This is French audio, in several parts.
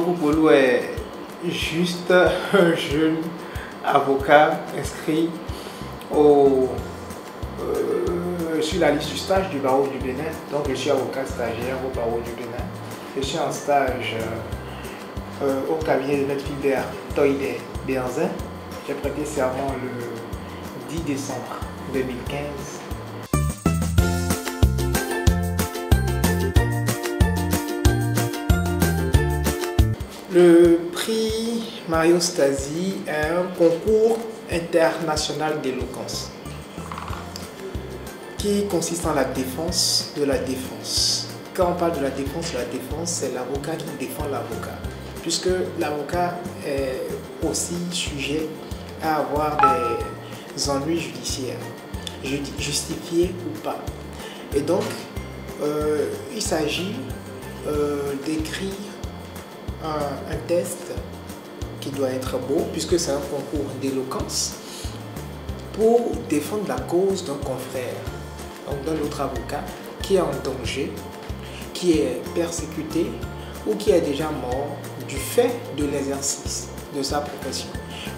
Koupolou est juste un jeune avocat inscrit sur la liste du stage du barreau du Bénin. Donc je suis avocat stagiaire au barreau du Bénin. Je suis en stage au cabinet de Maître Philbert Toïdé Béanzin. J'ai prêté serment le 10 décembre 2015. Le prix Mario Stasi est un concours international d'éloquence qui consiste en la défense de la défense. Quand on parle de la défense, c'est l'avocat qui défend l'avocat, puisque l'avocat est aussi sujet à avoir des ennuis judiciaires, justifiés ou pas. Et donc, il s'agit d'écrire un test qui doit être beau, puisque c'est un concours d'éloquence, pour défendre la cause d'un confrère, donc d'un autre avocat qui est en danger, qui est persécuté ou qui est déjà mort du fait de l'exercice de sa profession.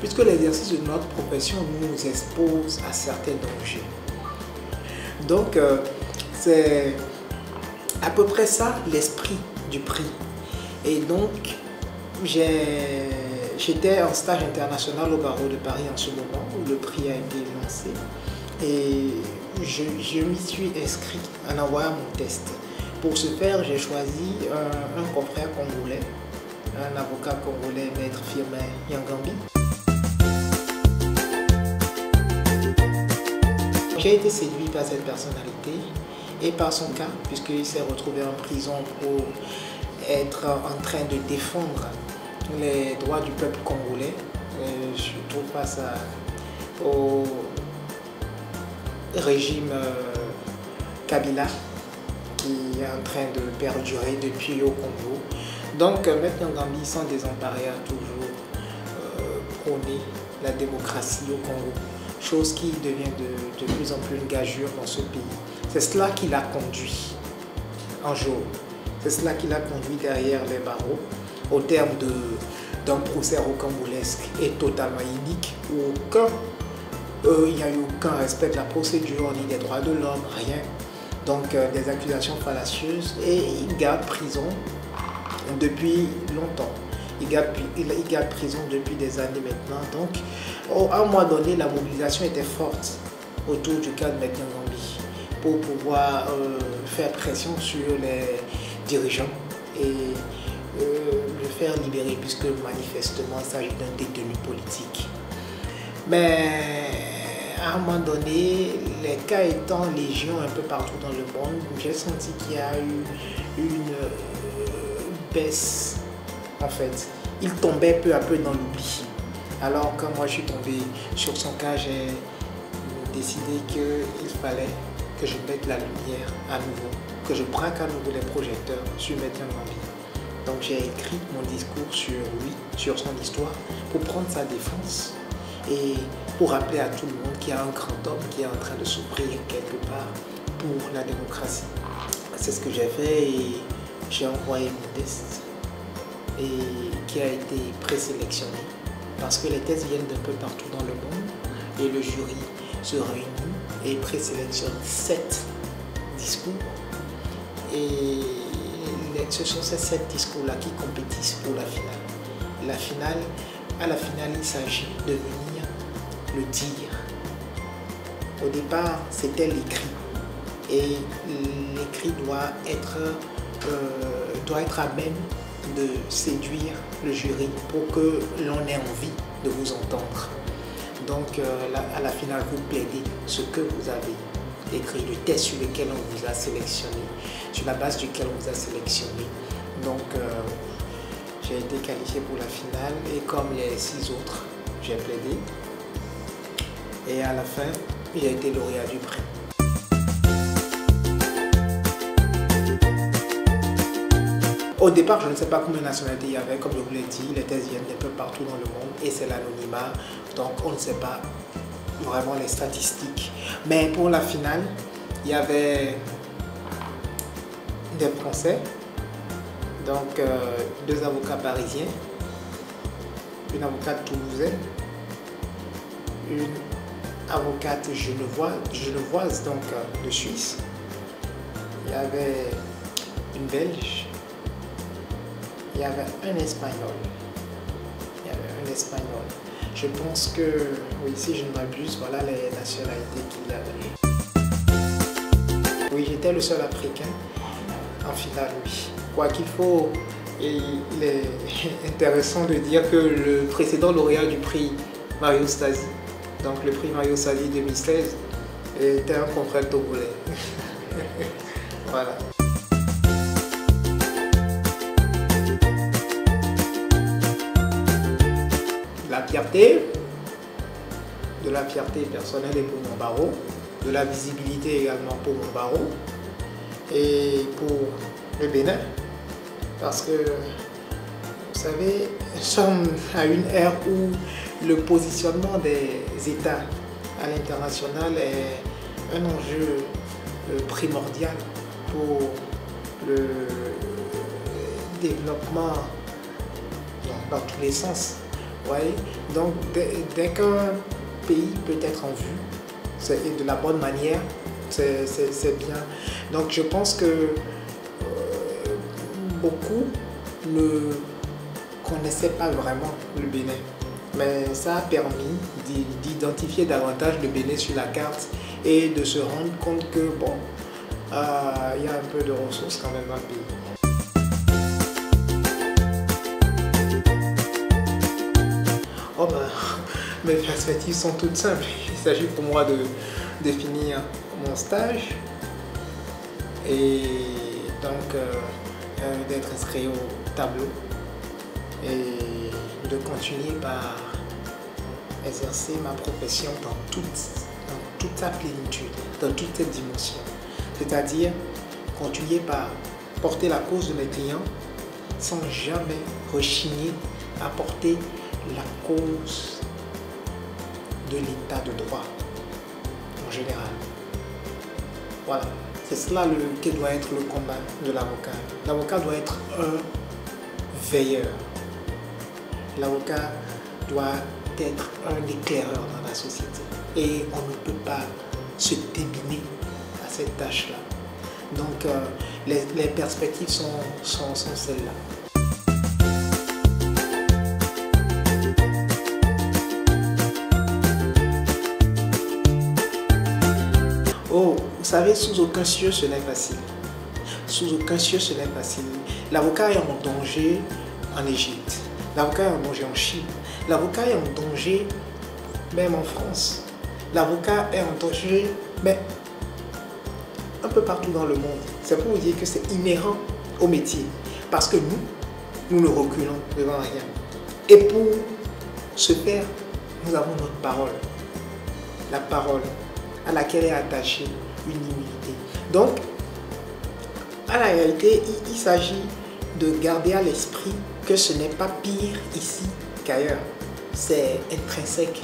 Puisque l'exercice de notre profession nous expose à certains dangers. Donc, c'est à peu près ça l'esprit du prix. Et donc, j'étais en stage international au barreau de Paris en ce moment où le prix a été lancé. Et je m'y suis inscrit en envoyant mon test. Pour ce faire, j'ai choisi un confrère congolais, un avocat congolais, Maître Firmin Yangambi. J'ai été séduit par cette personnalité et par son cas, puisqu'il s'est retrouvé en prison pour être en train de défendre les droits du peuple congolais, surtout face au régime Kabila qui est en train de perdurer depuis au Congo. Donc Maître Yangambi, sans désemparer, a toujours prôné la démocratie au Congo, chose qui devient de plus en plus une gageure dans ce pays. C'est cela qui l'a conduit un jour. C'est cela qui l'a conduit derrière les barreaux, au terme d'un procès rocambolesque et totalement inique, où il n'y a eu aucun respect de la procédure, ni des droits de l'homme, rien. Donc des accusations fallacieuses, et il garde prison depuis longtemps. Il garde prison depuis des années maintenant. Donc à un moment donné, la mobilisation était forte autour du cas de Maître Yangambi pour pouvoir faire pression sur les dirigeants et le faire libérer, puisque manifestement il s'agit d'un détenu politique. Mais à un moment donné, les cas étant légion un peu partout dans le monde, j'ai senti qu'il y a eu une baisse en fait. Il tombait peu à peu dans l'oubli. Alors quand moi je suis tombé sur son cas, j'ai décidé qu'il fallait que je mette la lumière à nouveau, que je braque à nouveau les projecteurs sur Maître Yangambi. Donc j'ai écrit mon discours sur lui, sur son histoire, pour prendre sa défense et pour rappeler à tout le monde qu'il y a un grand homme qui est en train de souffrir quelque part pour la démocratie. C'est ce que j'ai fait et j'ai envoyé mon test et qui a été présélectionné parce que les tests viennent d'un peu partout dans le monde et le jury se réunit et présélectionne 7 discours. Et ce sont ces 7 discours-là qui compétissent pour la finale. À la finale, il s'agit de venir le dire. Au départ, c'était l'écrit. Et l'écrit doit être à même de séduire le jury pour que l'on ait envie de vous entendre. Donc à la finale, vous plaidez ce que vous avez écrit, le test sur lequel on vous a sélectionné, sur la base duquel on vous a sélectionné. Donc j'ai été qualifié pour la finale et comme les 6 autres, j'ai plaidé. Et à la fin, j'ai été lauréat du prix. Au départ, je ne sais pas combien de nationalités il y avait, comme je vous l'ai dit, les thèses viennent un peu partout dans le monde et c'est l'anonymat, donc on ne sait pas vraiment les statistiques. Mais pour la finale, il y avait des Français, Donc, deux avocats parisiens, une avocate toulousaine, une avocate genevoise, donc de Suisse. Il y avait une Belge, il y avait un Espagnol. Je pense que, oui, si je ne m'abuse, voilà les nationalités qu'il avait. Oui, j'étais le seul Africain en finale, oui. Quoi qu'il faut, il est intéressant de dire que le précédent lauréat du prix Mario Stasi, donc le prix Mario Stasi 2016, était un confrère togolais. Voilà. De la fierté personnelle et pour mon barreau, de la visibilité également pour mon barreau et pour le Bénin, parce que vous savez, nous sommes à une ère où le positionnement des États à l'international est un enjeu primordial pour le développement dans tous les sens. Ouais. Donc dès qu'un pays peut être en vue, et de la bonne manière, c'est bien. Donc je pense que beaucoup ne connaissaient pas vraiment le Bénin. Mais ça a permis d'identifier davantage le Bénin sur la carte et de se rendre compte que bon, il y a un peu de ressources quand même dans le pays. Oh ben, mes perspectives sont toutes simples. Il s'agit pour moi de finir mon stage et donc d'être inscrit au tableau et de continuer par exercer ma profession dans toute sa plénitude, dans toute cette dimension. C'est-à-dire continuer par porter la cause de mes clients sans jamais rechigner à porter la cause de l'état de droit en général. Voilà, c'est cela que doit être le combat de l'avocat. L'avocat doit être un veilleur. L'avocat doit être un éclaireur dans la société. Et on ne peut pas se déminer à cette tâche-là. Donc les perspectives sont celles-là. Oh, vous savez, sous aucun cieux, ce n'est facile. Sous aucun cieux, ce n'est facile. L'avocat est en danger en Égypte. L'avocat est en danger en Chine. L'avocat est en danger même en France. L'avocat est en danger mais un peu partout dans le monde. C'est pour vous dire que c'est inhérent au métier. Parce que nous ne reculons devant rien. Et pour ce faire, nous avons notre parole. La parole à laquelle est attachée une humilité. Donc, à la réalité, il s'agit de garder à l'esprit que ce n'est pas pire ici qu'ailleurs. C'est intrinsèque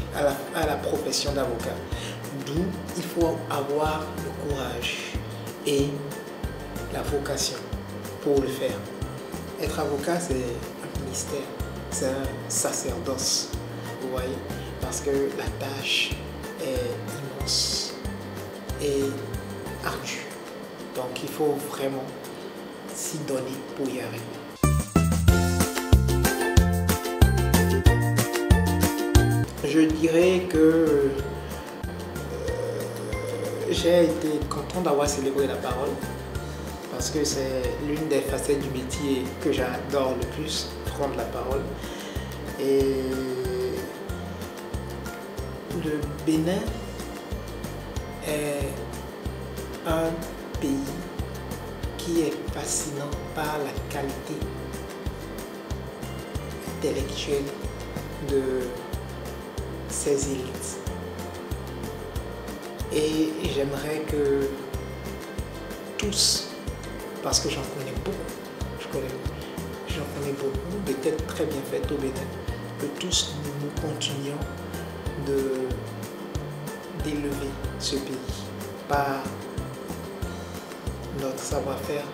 à la profession d'avocat. D'où il faut avoir le courage et la vocation pour le faire. Être avocat, c'est un ministère, c'est un sacerdoce, vous voyez, parce que la tâche est immense et ardue. Donc il faut vraiment s'y donner pour y arriver. Je dirais que j'ai été content d'avoir célébré la parole parce que c'est l'une des facettes du métier que j'adore le plus, prendre la parole. Et le Bénin est un pays qui est fascinant par la qualité intellectuelle de ses élites. Et j'aimerais que tous, parce que j'en connais beaucoup, j'en connais beaucoup, des têtes très bien faites au Bénin, que tous nous continuions d'élever ce pays par notre savoir-faire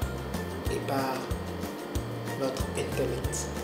et par notre intellect.